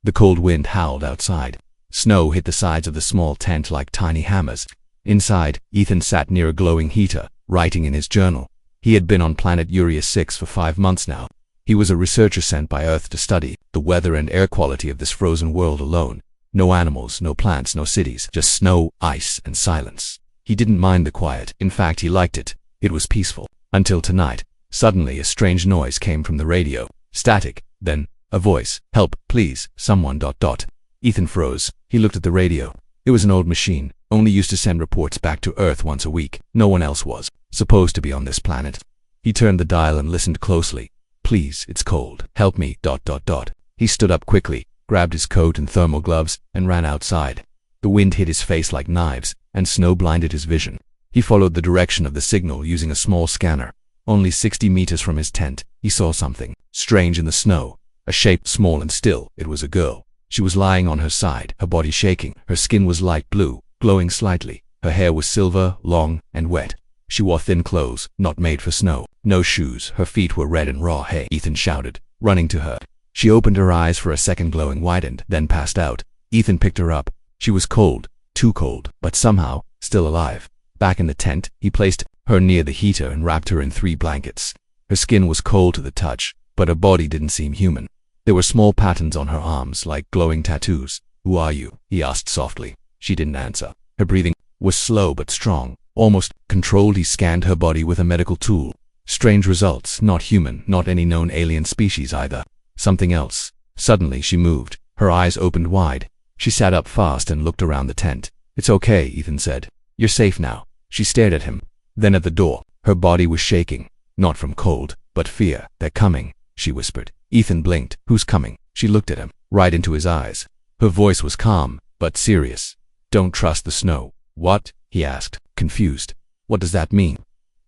The cold wind howled outside. Snow hit the sides of the small tent like tiny hammers. Inside, Ethan sat near a glowing heater, writing in his journal. He had been on planet Urius 6 for 5 months now. He was a researcher sent by Earth to study the weather and air quality of this frozen world alone. No animals, no plants, no cities, just snow, ice, and silence. He didn't mind the quiet. In fact, he liked it. It was peaceful. Until tonight. Suddenly, a strange noise came from the radio. Static. Then, a voice. Help, please, someone ... Ethan froze. He looked at the radio. It was an old machine, only used to send reports back to Earth once a week. No one else was supposed to be on this planet. He turned the dial and listened closely. Please, it's cold. Help me ... He stood up quickly, grabbed his coat and thermal gloves, and ran outside. The wind hit his face like knives, and snow blinded his vision. He followed the direction of the signal using a small scanner. Only 60 meters from his tent, he saw something strange in the snow. A shape small and still. It was a girl. She was lying on her side, her body shaking. Her skin was light blue, glowing slightly. Her hair was silver, long, and wet. She wore thin clothes, not made for snow. No shoes. Her feet were red and raw. Hey, Ethan shouted, running to her. She opened her eyes for a second, glowing, widened, then passed out. Ethan picked her up. She was cold, too cold, but somehow still alive. Back in the tent, he placed her near the heater and wrapped her in 3 blankets. Her skin was cold to the touch, but her body didn't seem human. There were small patterns on her arms, like glowing tattoos. Who are you? He asked softly. She didn't answer. Her breathing was slow but strong, almost controlled. He scanned her body with a medical tool. Strange results. Not human, not any known alien species either. Something else. Suddenly she moved. Her eyes opened wide. She sat up fast and looked around the tent. It's okay, Ethan said. You're safe now. She stared at him. Then at the door. Her body was shaking. Not from cold, but fear. They're coming, she whispered. Ethan blinked. Who's coming? She looked at him, right into his eyes. Her voice was calm, but serious. Don't trust the snow. What? He asked, confused. What does that mean?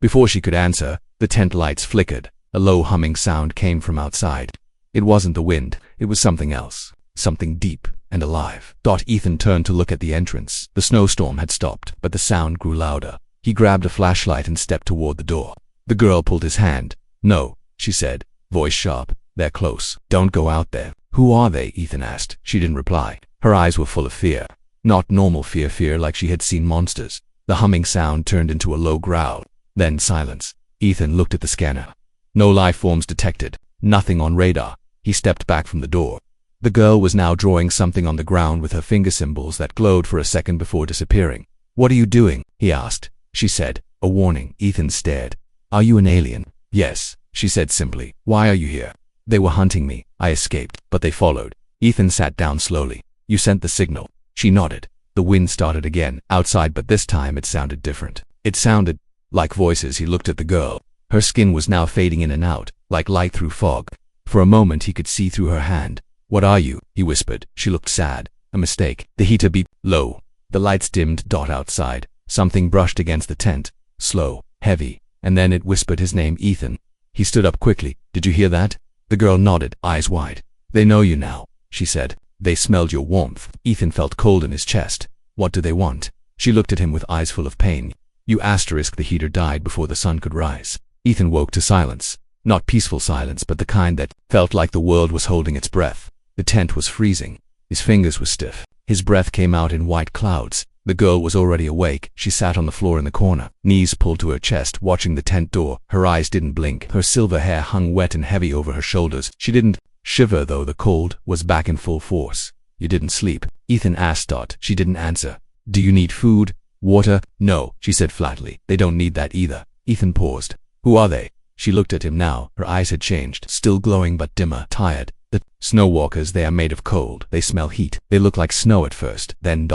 Before she could answer, the tent lights flickered. A low humming sound came from outside. It wasn't the wind. It was something else. Something deep and alive. Ethan turned to look at the entrance. The snowstorm had stopped, but the sound grew louder. He grabbed a flashlight and stepped toward the door. The girl pulled his hand. No, she said, voice sharp. They're close. Don't go out there. Who are they? Ethan asked. She didn't reply. Her eyes were full of fear. Not normal fear like she had seen monsters. The humming sound turned into a low growl. Then silence. Ethan looked at the scanner. No life forms detected. Nothing on radar. He stepped back from the door. The girl was now drawing something on the ground with her finger symbols that glowed for a second before disappearing. What are you doing? He asked. She said, a warning. Ethan stared. Are you an alien? Yes, she said simply. Why are you here? They were hunting me. I escaped, but they followed. Ethan sat down slowly. You sent the signal. She nodded. The wind started again, outside, but this time it sounded different. It sounded like voices. He looked at the girl. Her skin was now fading in and out, like light through fog. For a moment he could see through her hand. What are you? He whispered. She looked sad. A mistake. The heater beeped low. The lights dimmed. Outside. Something brushed against the tent. Slow, heavy, and then it whispered his name, Ethan. He stood up quickly. Did you hear that? The girl nodded, eyes wide. They know you now, she said. They smelled your warmth. Ethan felt cold in his chest. What do they want? She looked at him with eyes full of pain. You asterisk. The heater died before the sun could rise. Ethan woke to silence. Not peaceful silence, but the kind that felt like the world was holding its breath. The tent was freezing. His fingers were stiff. His breath came out in white clouds. The girl was already awake. She sat on the floor in the corner, knees pulled to her chest, watching the tent door. Her eyes didn't blink. Her silver hair hung wet and heavy over her shoulders. She didn't shiver, though the cold was back in full force. You didn't sleep? Ethan asked. She didn't answer. Do you need food? Water? No, she said flatly. They don't need that either. Ethan paused. Who are they? She looked at him now. Her eyes had changed, still glowing but dimmer, tired. The snowwalkers. They are made of cold. They smell heat. They look like snow at first, then ...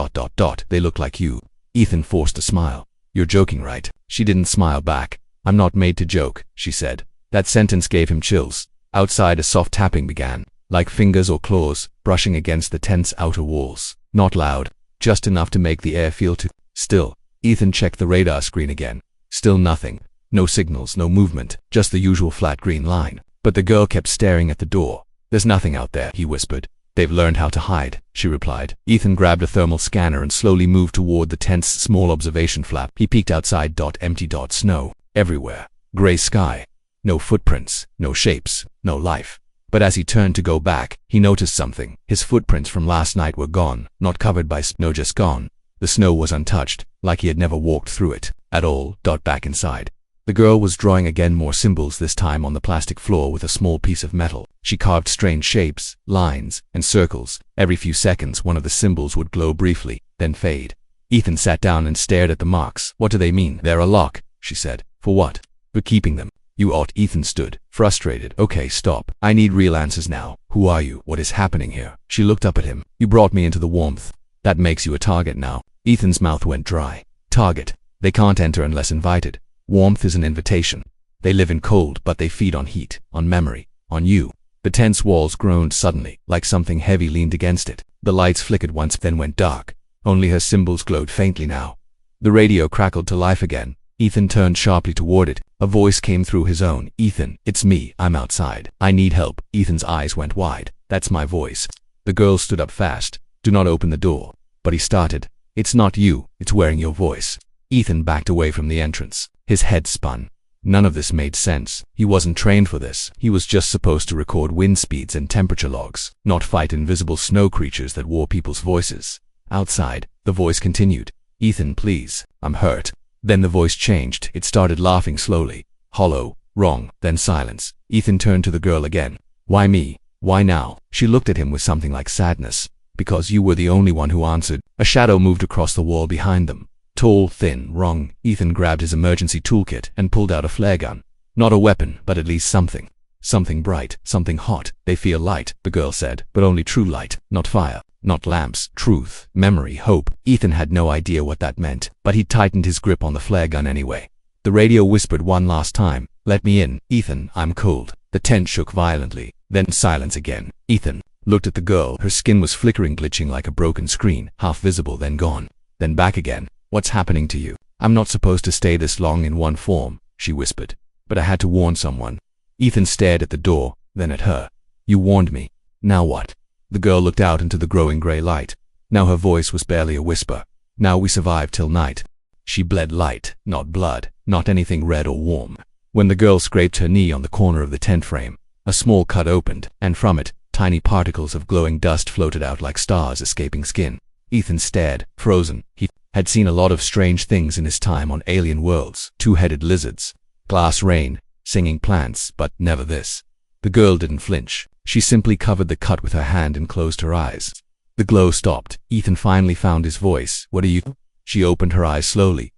They look like you. Ethan forced a smile. You're joking, right? She didn't smile back. I'm not made to joke, she said. That sentence gave him chills. Outside, a soft tapping began, like fingers or claws, brushing against the tent's outer walls. Not loud, just enough to make the air feel too still. Ethan checked the radar screen again. Still nothing. No signals, no movement, just the usual flat green line. But the girl kept staring at the door. There's nothing out there, he whispered. They've learned how to hide, she replied. Ethan grabbed a thermal scanner and slowly moved toward the tent's small observation flap. He peeked outside. Empty. Snow everywhere. Gray sky. No footprints, no shapes, no life. But as he turned to go back, he noticed something. His footprints from last night were gone, not covered by snow, just gone. The snow was untouched, like he had never walked through it at all. Back inside. The girl was drawing again, more symbols, this time on the plastic floor with a small piece of metal. She carved strange shapes, lines, and circles. Every few seconds one of the symbols would glow briefly, then fade. Ethan sat down and stared at the marks. What do they mean? They're a lock, she said. For what? For keeping them. You ought. Ethan stood, frustrated. Okay, stop. I need real answers now. Who are you? What is happening here? She looked up at him. You brought me into the warmth. That makes you a target now. Ethan's mouth went dry. Target. They can't enter unless invited. Warmth is an invitation. They live in cold, but they feed on heat, on memory, on you. The tense walls groaned suddenly, like something heavy leaned against it. The lights flickered once, then went dark. Only her symbols glowed faintly now. The radio crackled to life again. Ethan turned sharply toward it. A voice came through his own. Ethan, it's me. I'm outside. I need help. Ethan's eyes went wide. That's my voice. The girl stood up fast. Do not open the door. But he started. It's not you. It's wearing your voice. Ethan backed away from the entrance. His head spun. None of this made sense. He wasn't trained for this. He was just supposed to record wind speeds and temperature logs, not fight invisible snow creatures that wore people's voices. Outside, the voice continued. Ethan, please. I'm hurt. Then the voice changed. It started laughing slowly. Hollow. Wrong. Then silence. Ethan turned to the girl again. Why me? Why now? She looked at him with something like sadness. Because you were the only one who answered. A shadow moved across the wall behind them. Tall, thin, wrong. Ethan grabbed his emergency toolkit and pulled out a flare gun. Not a weapon, but at least something. Something bright, something hot. They feel light, the girl said, but only true light, not fire, not lamps, truth, memory, hope. Ethan had no idea what that meant, but he tightened his grip on the flare gun anyway. The radio whispered one last time, let me in, Ethan, I'm cold. The tent shook violently, then silence again. Ethan looked at the girl. Her skin was flickering, glitching like a broken screen, half visible, then gone, then back again. What's happening to you? I'm not supposed to stay this long in one form, she whispered. But I had to warn someone. Ethan stared at the door, then at her. You warned me. Now what? The girl looked out into the growing gray light. Now her voice was barely a whisper. Now we survived till night. She bled light, not blood, not anything red or warm. When the girl scraped her knee on the corner of the tent frame, a small cut opened, and from it, tiny particles of glowing dust floated out like stars escaping skin. Ethan stared, frozen. He had seen a lot of strange things in his time on alien worlds. Two-headed lizards, glass rain, singing plants, but never this. The girl didn't flinch. She simply covered the cut with her hand and closed her eyes. The glow stopped. Ethan finally found his voice. What are you? She opened her eyes slowly.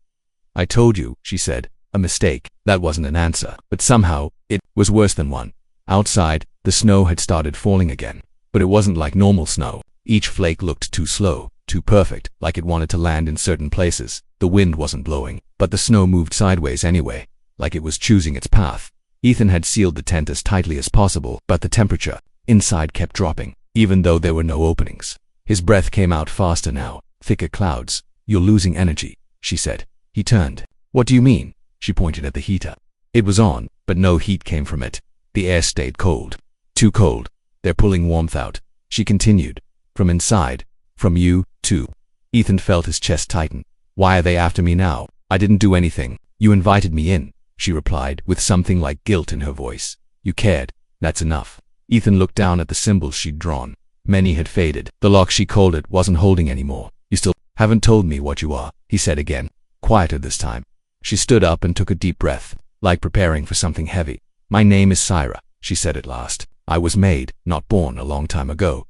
I told you, she said. A mistake. That wasn't an answer, but somehow, it was worse than one. Outside, the snow had started falling again. But it wasn't like normal snow. Each flake looked too slow, too perfect, like it wanted to land in certain places. The wind wasn't blowing, but the snow moved sideways anyway, like it was choosing its path. Ethan had sealed the tent as tightly as possible, but the temperature inside kept dropping, even though there were no openings. His breath came out faster now, thicker clouds. You're losing energy, she said. He turned. What do you mean? She pointed at the heater. It was on, but no heat came from it. The air stayed cold. Too cold. They're pulling warmth out. She continued. From inside. From you, too. Ethan felt his chest tighten. Why are they after me now? I didn't do anything. You invited me in, she replied, with something like guilt in her voice. You cared. That's enough. Ethan looked down at the symbols she'd drawn. Many had faded. The lock, she called it, wasn't holding anymore. You still haven't told me what you are, he said again, quieter this time. She stood up and took a deep breath, like preparing for something heavy. My name is Syra, she said at last. I was made, not born, a long time ago.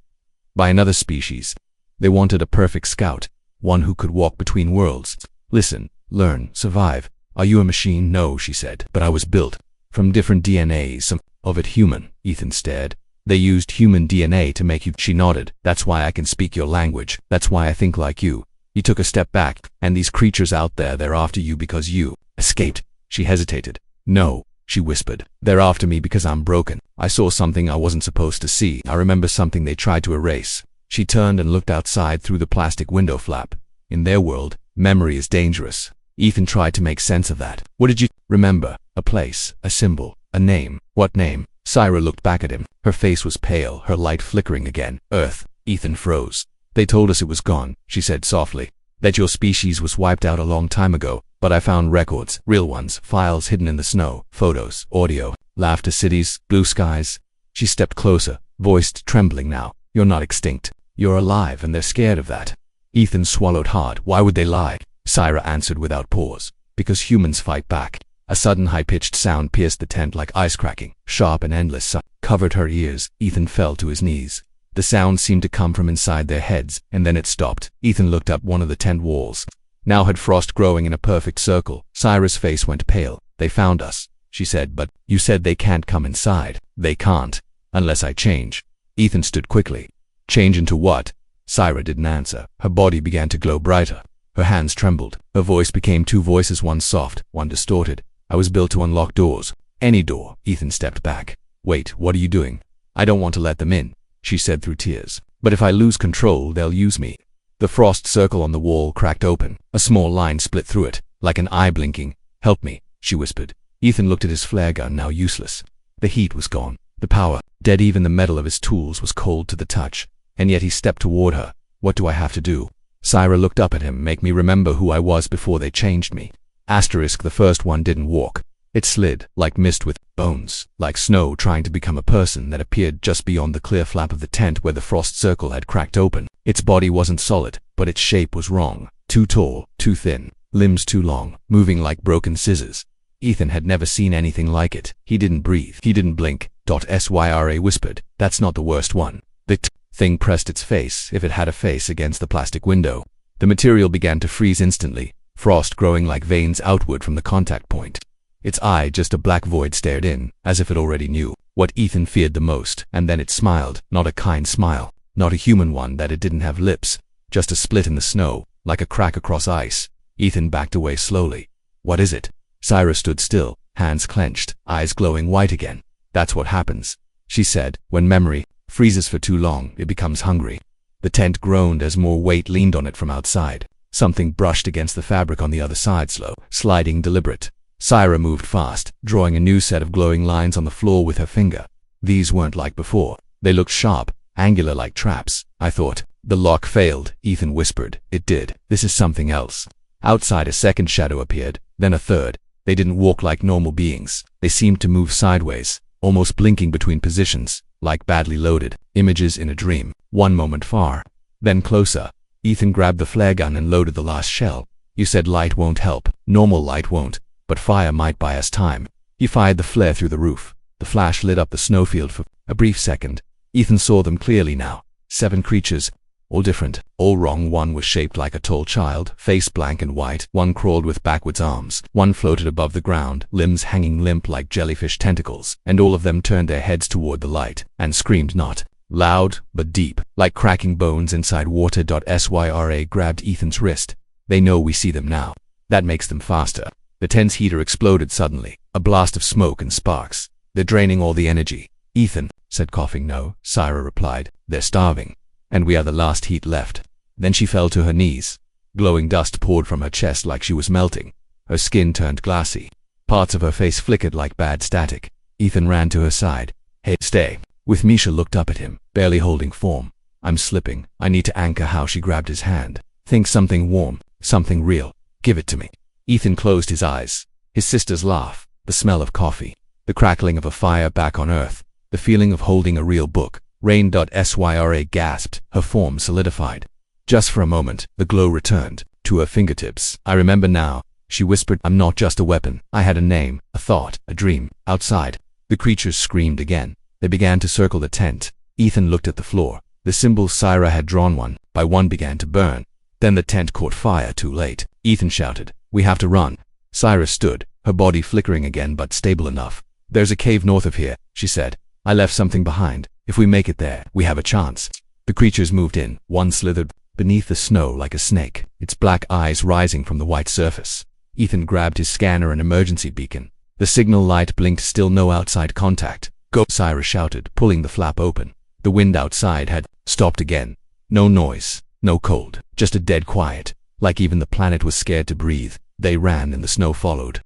By another species. They wanted a perfect scout, one who could walk between worlds. Listen, learn, survive. Are you a machine? No, she said, but I was built from different DNAs, some of it human. Ethan stared. They used human DNA to make you. She nodded. That's why I can speak your language. That's why I think like you. He took a step back. And these creatures out there, they're after you because you escaped. She hesitated. No, she whispered. They're after me because I'm broken. I saw something I wasn't supposed to see. I remember something they tried to erase. She turned and looked outside through the plastic window flap. In their world, memory is dangerous. Ethan tried to make sense of that. What did you remember? A place, a symbol, a name. What name? Syra looked back at him. Her face was pale, her light flickering again. Earth. Ethan froze. They told us it was gone, she said softly. That your species was wiped out a long time ago. But I found records, real ones, files hidden in the snow, photos, audio, laughter cities, blue skies. She stepped closer, voice trembling now. "You're not extinct. You're alive, and they're scared of that." Ethan swallowed hard. "Why would they lie?" Syra answered without pause. "Because humans fight back." A sudden high-pitched sound pierced the tent like ice cracking. Sharp and endless covered her ears. Ethan fell to his knees. The sound seemed to come from inside their heads, and then it stopped. Ethan looked up one of the tent walls. Now had frost growing in a perfect circle. Syra's face went pale. "They found us," she said, "but you said they can't come inside." "They can't, unless I change." Ethan stood quickly. "Change into what?" Syra didn't answer. Her body began to glow brighter. Her hands trembled. Her voice became two voices, one soft, one distorted. "I was built to unlock doors. Any door." Ethan stepped back. "Wait, what are you doing?" "I don't want to let them in," she said through tears. "But if I lose control, they'll use me." The frost circle on the wall cracked open. A small line split through it, like an eye blinking. "Help me," she whispered. Ethan looked at his flare gun, now useless. The heat was gone. The power, dead. Even the metal of his tools was cold to the touch. And yet he stepped toward her. "What do I have to do?" Syra looked up at him. "Make me remember who I was before they changed me." The first one didn't walk. It slid, like mist with bones, like snow trying to become a person that appeared just beyond the clear flap of the tent where the frost circle had cracked open. Its body wasn't solid, but its shape was wrong. Too tall, too thin, limbs too long, moving like broken scissors. Ethan had never seen anything like it. He didn't breathe. He didn't blink. Syra whispered, "That's not the worst one." The thing pressed its face, if it had a face, against the plastic window. The material began to freeze instantly, frost growing like veins outward from the contact point. Its eye, just a black void, stared in, as if it already knew what Ethan feared the most. And then it smiled, not a kind smile, not a human one, that it didn't have lips, just a split in the snow, like a crack across ice. Ethan backed away slowly. "What is it?" Syra stood still, hands clenched, eyes glowing white again. "That's what happens," she said, "when memory freezes for too long, it becomes hungry." The tent groaned as more weight leaned on it from outside. Something brushed against the fabric on the other side, slow, sliding, deliberate. Syra moved fast, drawing a new set of glowing lines on the floor with her finger. These weren't like before. They looked sharp, angular, like traps. "I thought the lock failed," Ethan whispered. "It did. This is something else." Outside, a second shadow appeared, then a third. They didn't walk like normal beings. They seemed to move sideways, almost blinking between positions, like badly loaded images in a dream. One moment far, then closer. Ethan grabbed the flare gun and loaded the last shell. "You said light won't help. Normal light won't, but fire might buy us time." He fired the flare through the roof. The flash lit up the snowfield for a brief second. Ethan saw them clearly now. 7 creatures, all different, all wrong. One was shaped like a tall child, face blank and white. One crawled with backwards arms. One floated above the ground, limbs hanging limp like jellyfish tentacles. And all of them turned their heads toward the light and screamed, not loud, but deep, like cracking bones inside water. Syra grabbed Ethan's wrist. "They know we see them now. That makes them faster." The tent's heater exploded suddenly, a blast of smoke and sparks. "They're draining all the energy." Ethan said, coughing. "No," Syra replied. "They're starving. And we are the last heat left." Then she fell to her knees. Glowing dust poured from her chest like she was melting. Her skin turned glassy. Parts of her face flickered like bad static. Ethan ran to her side. "Hey, stay with me." She looked up at him, barely holding form. "I'm slipping. I need to anchor." How? She grabbed his hand. "Think something warm, something real. Give it to me." Ethan closed his eyes. His sister's laugh, the smell of coffee, the crackling of a fire back on Earth, the feeling of holding a real book. "Rain." Syra gasped, her form solidified. Just for a moment, the glow returned to her fingertips. "I remember now," she whispered. "I'm not just a weapon. I had a name, a thought, a dream." Outside, the creatures screamed again. They began to circle the tent. Ethan looked at the floor. The symbols Syra had drawn, one by one, began to burn. Then the tent caught fire. Too late. Ethan shouted, "We have to run." Syra stood, her body flickering again but stable enough. "There's a cave north of here," she said. "I left something behind. If we make it there, we have a chance." The creatures moved in. One slithered beneath the snow like a snake, its black eyes rising from the white surface. Ethan grabbed his scanner and emergency beacon. The signal light blinked. Still no outside contact. "Go," Syra shouted, pulling the flap open. The wind outside had stopped again. No noise, no cold, just a dead quiet, like even the planet was scared to breathe. They ran and the snow followed.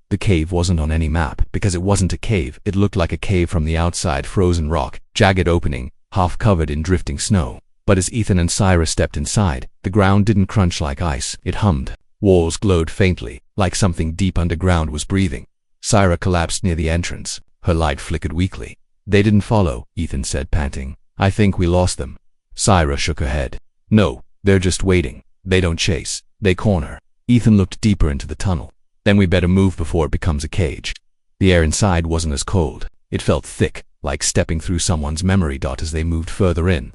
The cave wasn't on any map, because it wasn't a cave. It looked like a cave from the outside, frozen rock, jagged opening, half covered in drifting snow. But as Ethan and Syra stepped inside, the ground didn't crunch like ice, it hummed. Walls glowed faintly, like something deep underground was breathing. Syra collapsed near the entrance. Her light flickered weakly. They didn't follow, Ethan said, panting. I think we lost them. Syra shook her head. No, they're just waiting. They don't chase. They corner. Ethan looked deeper into the tunnel. Then we better move before it becomes a cage. The air inside wasn't as cold. It felt thick, like stepping through someone's memory as they moved further in.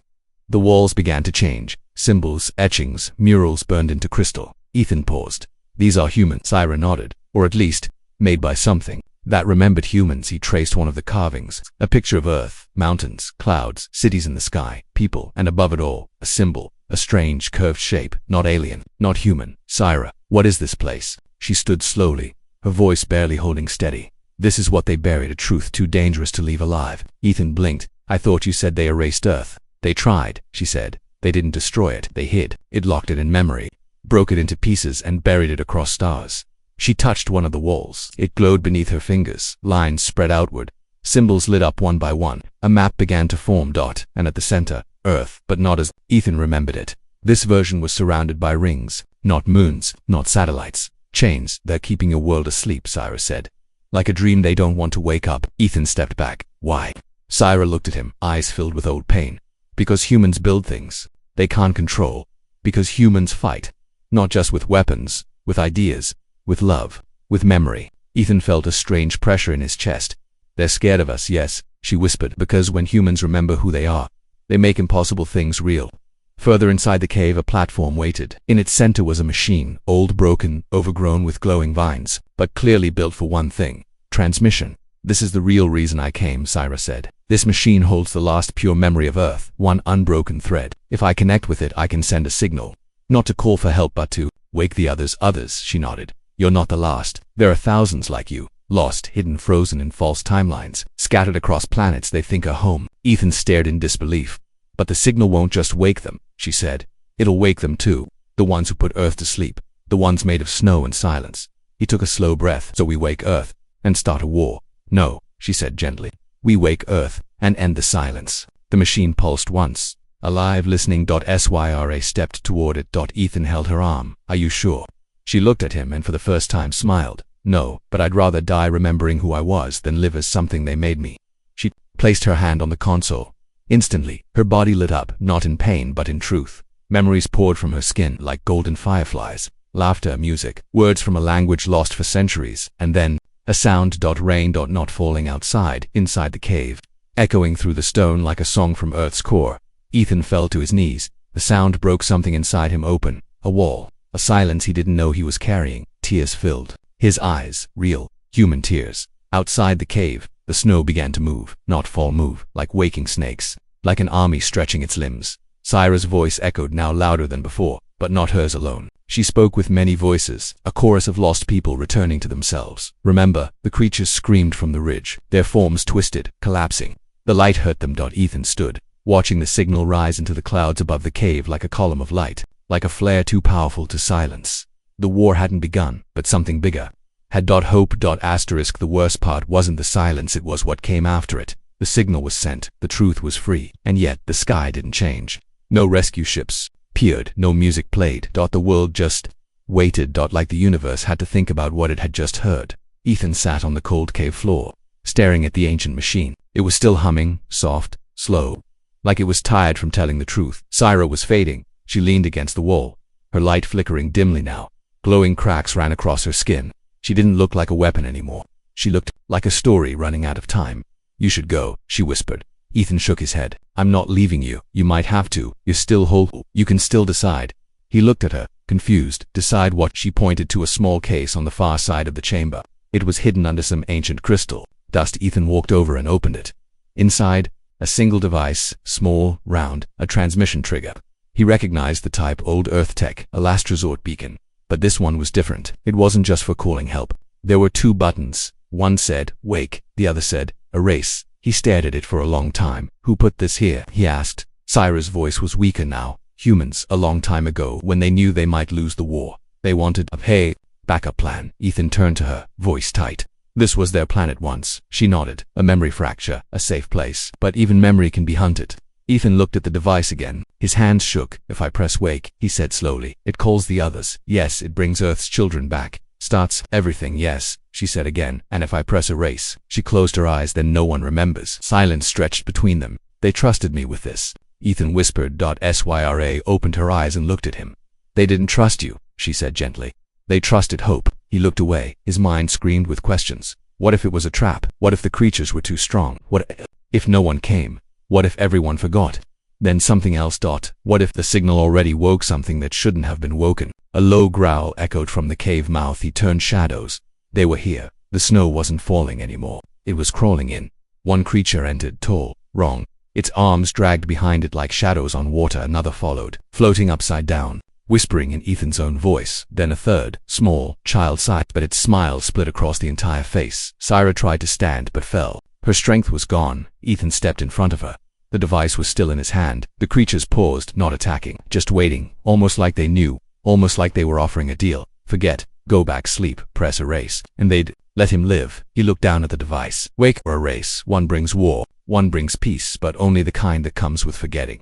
The walls began to change. Symbols, etchings, murals burned into crystal. Ethan paused. These are human, Syra nodded. Or at least, made by something that remembered humans. He traced one of the carvings. A picture of Earth, mountains, clouds, cities in the sky, people, and above it all, a symbol. A strange, curved shape, not alien, not human. Syra, what is this place? She stood slowly, her voice barely holding steady. This is what they buried, a truth too dangerous to leave alive. Ethan blinked. I thought you said they erased Earth. They tried, she said. They didn't destroy it. They hid it, locked it in memory, broke it into pieces and buried it across stars. She touched one of the walls. It glowed beneath her fingers. Lines spread outward. Symbols lit up one by one. A map began to form, and at the center, Earth, but not as Ethan remembered it. This version was surrounded by rings, not moons, not satellites. Chains. They're keeping your world asleep, Syra said. Like a dream they don't want to wake up. Ethan stepped back. Why? Syra looked at him, eyes filled with old pain. Because humans build things they can't control. Because humans fight. Not just with weapons, with ideas, with love, with memory. Ethan felt a strange pressure in his chest. They're scared of us, yes, she whispered, because when humans remember who they are, they make impossible things real. Further inside the cave, a platform waited. In its center was a machine, old, broken, overgrown with glowing vines, but clearly built for one thing: transmission. This is the real reason I came, Syra said. This machine holds the last pure memory of Earth, one unbroken thread. If I connect with it, I can send a signal. Not to call for help, but to wake the others. Others, she nodded. You're not the last. There are thousands like you. Lost, hidden, frozen in false timelines, scattered across planets they think are home. Ethan stared in disbelief. But the signal won't just wake them, she said. It'll wake them too. The ones who put Earth to sleep. The ones made of snow and silence. He took a slow breath. So we wake Earth and start a war. No, she said gently. We wake Earth and end the silence. The machine pulsed once. Alive, listening. Syra stepped toward it. Ethan held her arm. Are you sure? She looked at him and for the first time smiled. No, but I'd rather die remembering who I was than live as something they made me. She placed her hand on the console. Instantly, her body lit up, not in pain but in truth. Memories poured from her skin like golden fireflies. Laughter, music, words from a language lost for centuries, and then a sound. Rain. Not falling outside, inside the cave, echoing through the stone like a song from Earth's core. Ethan fell to his knees. The sound broke something inside him open. A wall. A silence he didn't know he was carrying. Tears filled his eyes, real, human tears. Outside the cave, the snow began to move, not fall, move, like waking snakes, like an army stretching its limbs. Syra's voice echoed now louder than before, but not hers alone. She spoke with many voices, a chorus of lost people returning to themselves. Remember, the creatures screamed from the ridge, their forms twisted, collapsing. The light hurt them. Ethan stood, watching the signal rise into the clouds above the cave like a column of light, like a flare too powerful to silence. The war hadn't begun, but something bigger had. Hope. The worst part wasn't the silence, it was what came after it. The signal was sent, the truth was free, and yet the sky didn't change. No rescue ships peered, no music played. The world just waited. Like the universe had to think about what it had just heard. Ethan sat on the cold cave floor, staring at the ancient machine. It was still humming, soft, slow, like it was tired from telling the truth. Syra was fading. She leaned against the wall, her light flickering dimly now. Glowing cracks ran across her skin. She didn't look like a weapon anymore. She looked like a story running out of time. You should go, she whispered. Ethan shook his head. I'm not leaving you. You might have to. You're still whole. You can still decide. He looked at her, confused. Decide what? She pointed to a small case on the far side of the chamber. It was hidden under some ancient crystal dust. Ethan walked over and opened it. Inside, a single device, small, round, a transmission trigger. He recognized the type, old Earth tech, a last resort beacon. But this one was different. It wasn't just for calling help. There were two buttons. One said, wake. The other said, erase. He stared at it for a long time. Who put this here? He asked. Syra's voice was weaker now. Humans, a long time ago, when they knew they might lose the war. They wanted a backup plan. Ethan turned to her, voice tight. This was their planet once. She nodded. A memory fracture, a safe place. But even memory can be hunted. Ethan looked at the device again. His hands shook. If I press wake, he said slowly, it calls the others. Yes, it brings Earth's children back. Starts everything, yes, she said again. And if I press erase? She closed her eyes. Then no one remembers. Silence stretched between them. They trusted me with this, Ethan whispered. Syra opened her eyes and looked at him. They didn't trust you, she said gently. They trusted hope. He looked away. His mind screamed with questions. What if it was a trap? What if the creatures were too strong? What if no one came? What if everyone forgot? Then something else. What if the signal already woke something that shouldn't have been woken? A low growl echoed from the cave mouth. He turned. Shadows. They were here. The snow wasn't falling anymore. It was crawling in. One creature entered, tall, wrong. Its arms dragged behind it like shadows on water. Another followed, floating upside down, whispering in Ethan's own voice. Then a third, small, child-sized, but its smile split across the entire face. Syra tried to stand but fell. Her strength was gone. Ethan stepped in front of her. The device was still in his hand. The creatures paused, not attacking, just waiting, almost like they knew, almost like they were offering a deal. Forget, go back, sleep, press erase, and they'd let him live. He looked down at the device. Wake or erase. One brings war, one brings peace, but only the kind that comes with forgetting.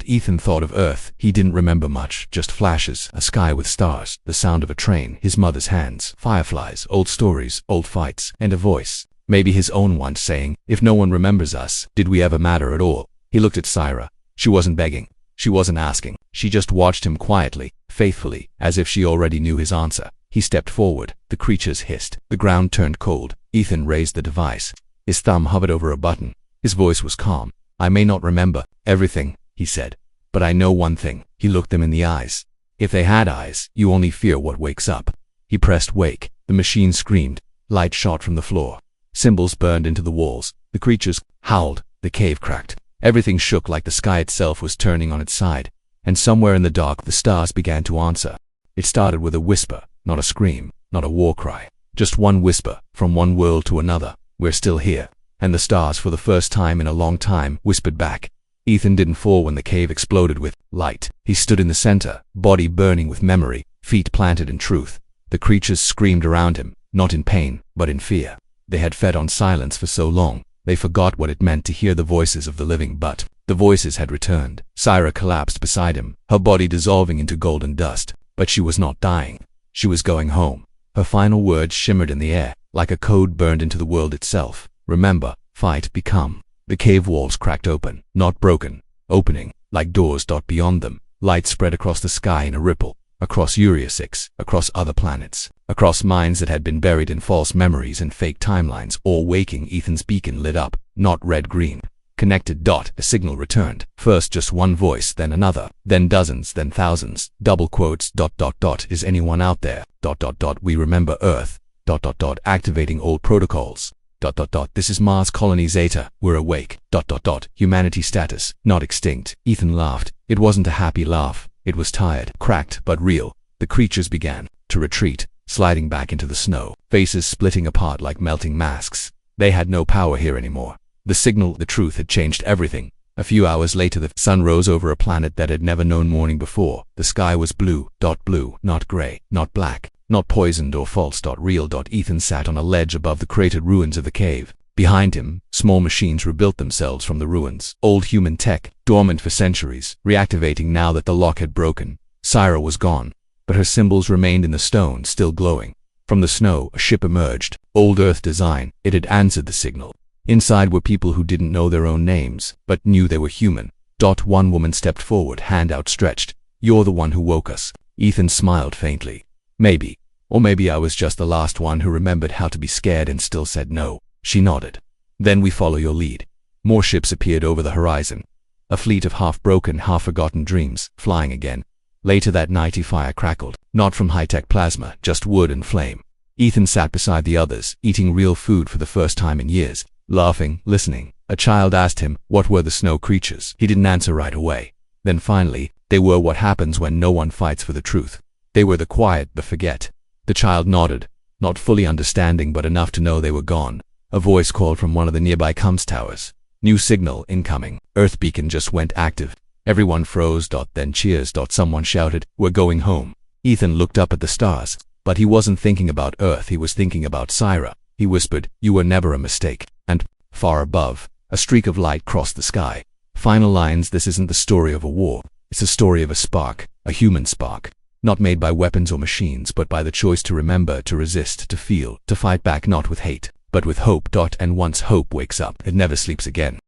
Ethan thought of Earth. He didn't remember much, just flashes, a sky with stars, the sound of a train, his mother's hands, fireflies, old stories, old fights, and a voice. Maybe his own one saying, if no one remembers us, did we ever matter at all? He looked at Syra. She wasn't begging. She wasn't asking. She just watched him quietly, faithfully, as if she already knew his answer. He stepped forward. The creatures hissed. The ground turned cold. Ethan raised the device. His thumb hovered over a button. His voice was calm. I may not remember everything, he said, but I know one thing. He looked them in the eyes. If they had eyes, you only fear what wakes up. He pressed wake. The machine screamed. Light shot from the floor. Symbols burned into the walls. The creatures howled. The cave cracked. Everything shook like the sky itself was turning on its side. And somewhere in the dark the stars began to answer. It started with a whisper, not a scream, not a war cry. Just one whisper, from one world to another. We're still here. And the stars, for the first time in a long time, whispered back. Ethan didn't fall when the cave exploded with light. He stood in the center, body burning with memory, feet planted in truth. The creatures screamed around him, not in pain, but in fear. They had fed on silence for so long. They forgot what it meant to hear the voices of the living, but the voices had returned. Syra collapsed beside him, her body dissolving into golden dust. But she was not dying. She was going home. Her final words shimmered in the air, like a code burned into the world itself. Remember, fight, become. The cave walls cracked open, not broken, opening, like doors. Beyond them, light spread across the sky in a ripple, across Uriah 6, across other planets, across minds that had been buried in false memories and fake timelines, all waking. Ethan's beacon lit up, not red-green. Connected. A signal returned. First just one voice, then another, then dozens, then thousands. Double quotes. Is anyone out there? We remember Earth. Activating old protocols. This is Mars Colony Zeta. We're awake. Humanity status, not extinct. Ethan laughed. It wasn't a happy laugh. It was tired, cracked, but real. The creatures began to retreat, sliding back into the snow, faces splitting apart like melting masks. They had no power here anymore. The signal, the truth, had changed everything. A few hours later the sun rose over a planet that had never known morning before. The sky was blue, not gray, not black, not poisoned or false. Real. Ethan sat on a ledge above the cratered ruins of the cave. Behind him, small machines rebuilt themselves from the ruins. Old human tech, dormant for centuries, reactivating now that the lock had broken. Syra was gone, but her symbols remained in the stone, still glowing. From the snow, a ship emerged. Old Earth design. It had answered the signal. Inside were people who didn't know their own names, but knew they were human. One woman stepped forward, hand outstretched. You're the one who woke us. Ethan smiled faintly. Maybe. Or maybe I was just the last one who remembered how to be scared and still said no. She nodded. Then we follow your lead. More ships appeared over the horizon. A fleet of half-broken, half-forgotten dreams, flying again. Later that night fire crackled, not from high-tech plasma, just wood and flame. Ethan sat beside the others, eating real food for the first time in years, laughing, listening. A child asked him, what were the snow creatures? He didn't answer right away. Then finally, they were what happens when no one fights for the truth. They were the quiet, the forget. The child nodded, not fully understanding but enough to know they were gone. A voice called from one of the nearby comms towers. New signal incoming. Earth beacon just went active. Everyone froze. Then cheers. Someone shouted, we're going home. Ethan looked up at the stars, but he wasn't thinking about Earth, he was thinking about Syra. He whispered, you were never a mistake. And, far above, a streak of light crossed the sky. Final lines. This isn't the story of a war. It's the story of a spark, a human spark. not made by weapons or machines, but by the choice to remember, to resist, to feel, to fight back, not with hate, but with hope. And once hope wakes up, it never sleeps again.